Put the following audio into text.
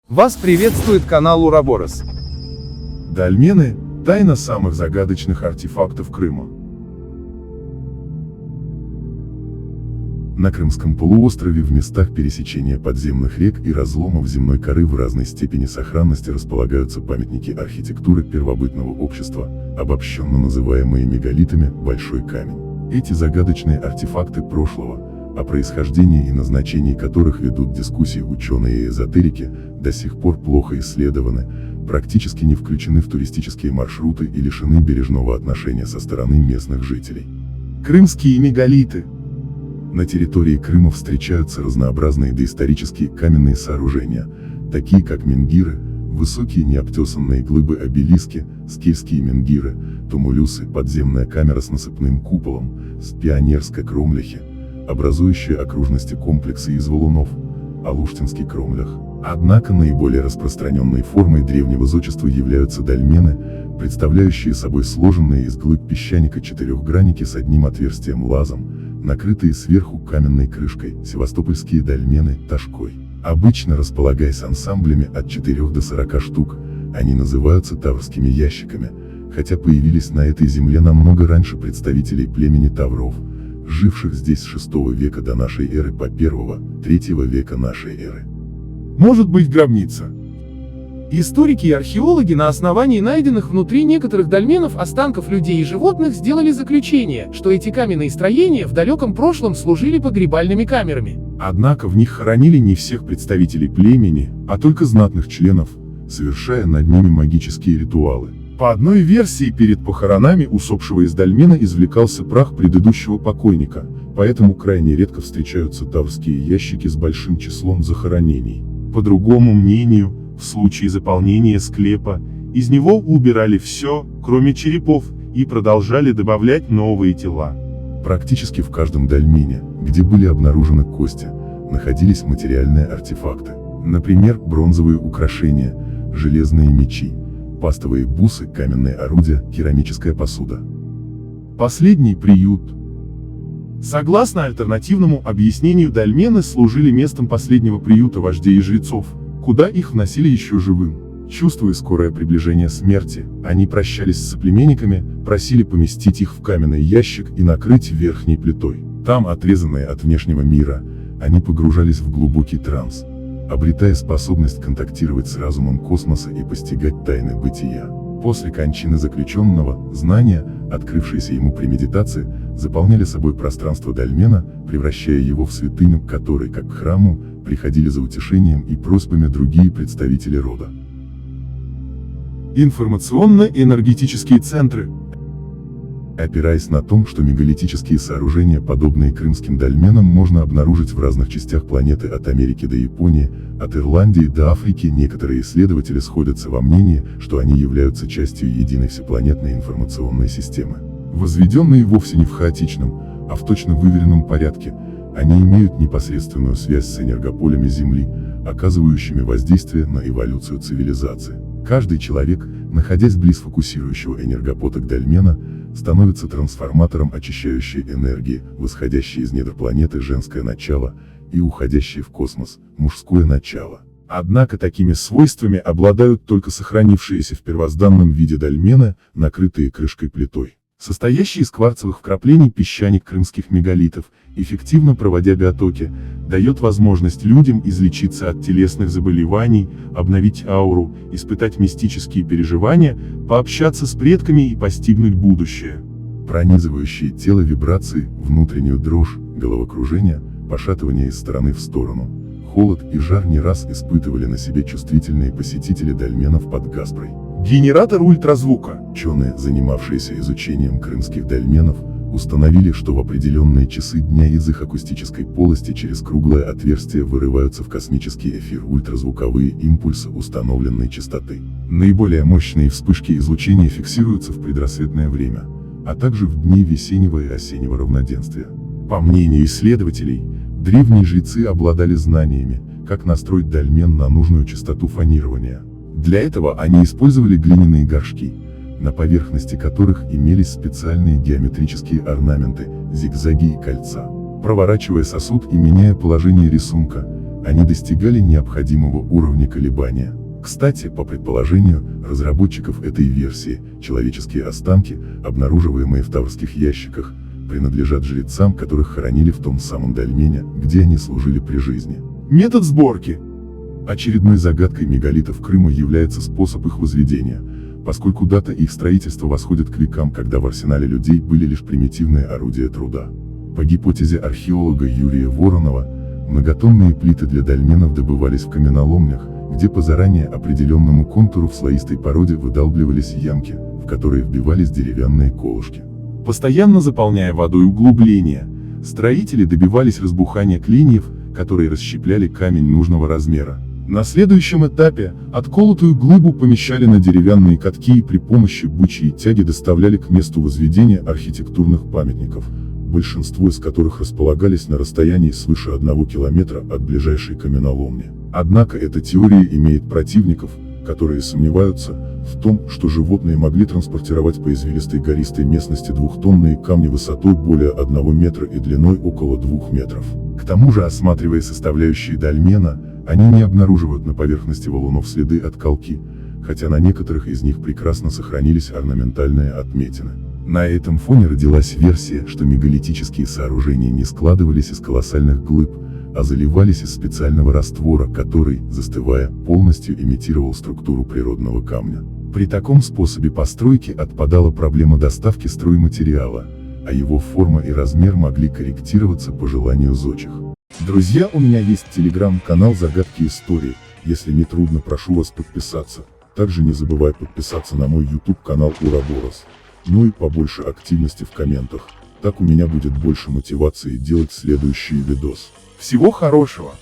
Вас приветствует канал Ураборос. Дольмены – тайна самых загадочных артефактов Крыма. На Крымском полуострове в местах пересечения подземных рек и разломов земной коры в разной степени сохранности располагаются памятники архитектуры первобытного общества, обобщенно называемые мегалитами «Большой камень». Эти загадочные артефакты прошлого, о происхождении и назначении которых ведут дискуссии ученые и эзотерики, до сих пор плохо исследованы, практически не включены в туристические маршруты и лишены бережного отношения со стороны местных жителей. Крымские мегалиты. На территории Крыма встречаются разнообразные доисторические каменные сооружения, такие как менгиры, высокие необтесанные глыбы-обелиски, скифские менгиры, тумулюсы, подземная камера с насыпным куполом, с пионерской кромляхи, образующие окружности комплекса из валунов, Алуштинский кромлях. Однако наиболее распространенной формой древнего зодчества являются дольмены, представляющие собой сложенные из глыб песчаника четырехгранники с одним отверстием-лазом, накрытые сверху каменной крышкой, севастопольские дольмены ташкой. Обычно располагаясь ансамблями от 4 до 40 штук, они называются таврскими ящиками, хотя появились на этой земле намного раньше представителей племени тавров, живших здесь с 6 века до нашей эры по 1-3 века нашей эры. Может быть гробница. Историки и археологи на основании найденных внутри некоторых дольменов останков людей и животных сделали заключение, что эти каменные строения в далеком прошлом служили погребальными камерами. Однако в них хоронили не всех представителей племени, а только знатных членов, совершая над ними магические ритуалы. По одной версии, перед похоронами усопшего из дольмена извлекался прах предыдущего покойника, поэтому крайне редко встречаются таврские ящики с большим числом захоронений. По другому мнению, в случае заполнения склепа, из него убирали все, кроме черепов, и продолжали добавлять новые тела. Практически в каждом дольмене, где были обнаружены кости, находились материальные артефакты. Например, бронзовые украшения, железные мечи, пастовые бусы, каменные орудия, керамическая посуда. Последний приют. Согласно альтернативному объяснению, дольмены служили местом последнего приюта вождей и жрецов, куда их вносили еще живым. Чувствуя скорое приближение смерти, они прощались с соплеменниками, просили поместить их в каменный ящик и накрыть верхней плитой. Там, отрезанные от внешнего мира, они погружались в глубокий транс, обретая способность контактировать с разумом космоса и постигать тайны бытия. После кончины заключенного, знания, открывшиеся ему при медитации, заполняли собой пространство дольмена, превращая его в святыню, к которой, как к храму, приходили за утешением и просьбами другие представители рода. Информационно-энергетические центры. Опираясь на том, что мегалитические сооружения, подобные крымским дольменам, можно обнаружить в разных частях планеты от Америки до Японии, от Ирландии до Африки, некоторые исследователи сходятся во мнении, что они являются частью единой всепланетной информационной системы. Возведенные вовсе не в хаотичном, а в точно выверенном порядке, они имеют непосредственную связь с энергополями Земли, оказывающими воздействие на эволюцию цивилизации. Каждый человек, находясь близ фокусирующего энергопотока дольмена, становится трансформатором очищающей энергии, восходящей из недр планеты женское начало, и уходящее в космос мужское начало. Однако такими свойствами обладают только сохранившиеся в первозданном виде дольмены, накрытые крышкой плитой. Состоящий из кварцевых вкраплений песчаник крымских мегалитов, эффективно проводя биотоки, дает возможность людям излечиться от телесных заболеваний, обновить ауру, испытать мистические переживания, пообщаться с предками и постигнуть будущее. Пронизывающие тело вибрации, внутреннюю дрожь, головокружение, пошатывание из стороны в сторону, холод и жар не раз испытывали на себе чувствительные посетители дольменов под Гаспрой. Генератор ультразвука. Ученые, занимавшиеся изучением крымских дольменов, установили, что в определенные часы дня из их акустической полости через круглое отверстие вырываются в космический эфир ультразвуковые импульсы установленной частоты. Наиболее мощные вспышки излучения фиксируются в предрассветное время, а также в дни весеннего и осеннего равноденствия. По мнению исследователей, древние жрецы обладали знаниями, как настроить дольмен на нужную частоту фонирования. Для этого они использовали глиняные горшки, на поверхности которых имелись специальные геометрические орнаменты, зигзаги и кольца. Проворачивая сосуд и меняя положение рисунка, они достигали необходимого уровня колебания. Кстати, по предположению разработчиков этой версии, человеческие останки, обнаруживаемые в таврских ящиках, принадлежат жрецам, которых хоронили в том самом дольмене, где они служили при жизни. Метод сборки. Очередной загадкой мегалитов Крыма является способ их возведения, поскольку дата их строительства восходит к векам, когда в арсенале людей были лишь примитивные орудия труда. По гипотезе археолога Юрия Воронова, многотонные плиты для дольменов добывались в каменоломнях, где по заранее определенному контуру в слоистой породе выдалбливались ямки, в которые вбивались деревянные колышки. Постоянно заполняя водой углубления, строители добивались разбухания клиньев, которые расщепляли камень нужного размера. На следующем этапе отколотую глыбу помещали на деревянные катки и при помощи бычьей тяги доставляли к месту возведения архитектурных памятников, большинство из которых располагались на расстоянии свыше 1 километра от ближайшей каменоломни. Однако эта теория имеет противников, которые сомневаются в том, что животные могли транспортировать по извилистой гористой местности двухтонные камни высотой более 1 метра и длиной около 2 метров. К тому же, осматривая составляющие дольмена, они не обнаруживают на поверхности валунов следы от колки, хотя на некоторых из них прекрасно сохранились орнаментальные отметины. На этом фоне родилась версия, что мегалитические сооружения не складывались из колоссальных глыб, а заливались из специального раствора, который, застывая, полностью имитировал структуру природного камня. При таком способе постройки отпадала проблема доставки стройматериала, а его форма и размер могли корректироваться по желанию зодчих. Друзья, у меня есть телеграм-канал «Загадки истории», если не трудно, прошу вас подписаться. Также не забывай подписаться на мой YouTube-канал Ураборос. Ну и побольше активности в комментах, так у меня будет больше мотивации делать следующий видос. Всего хорошего!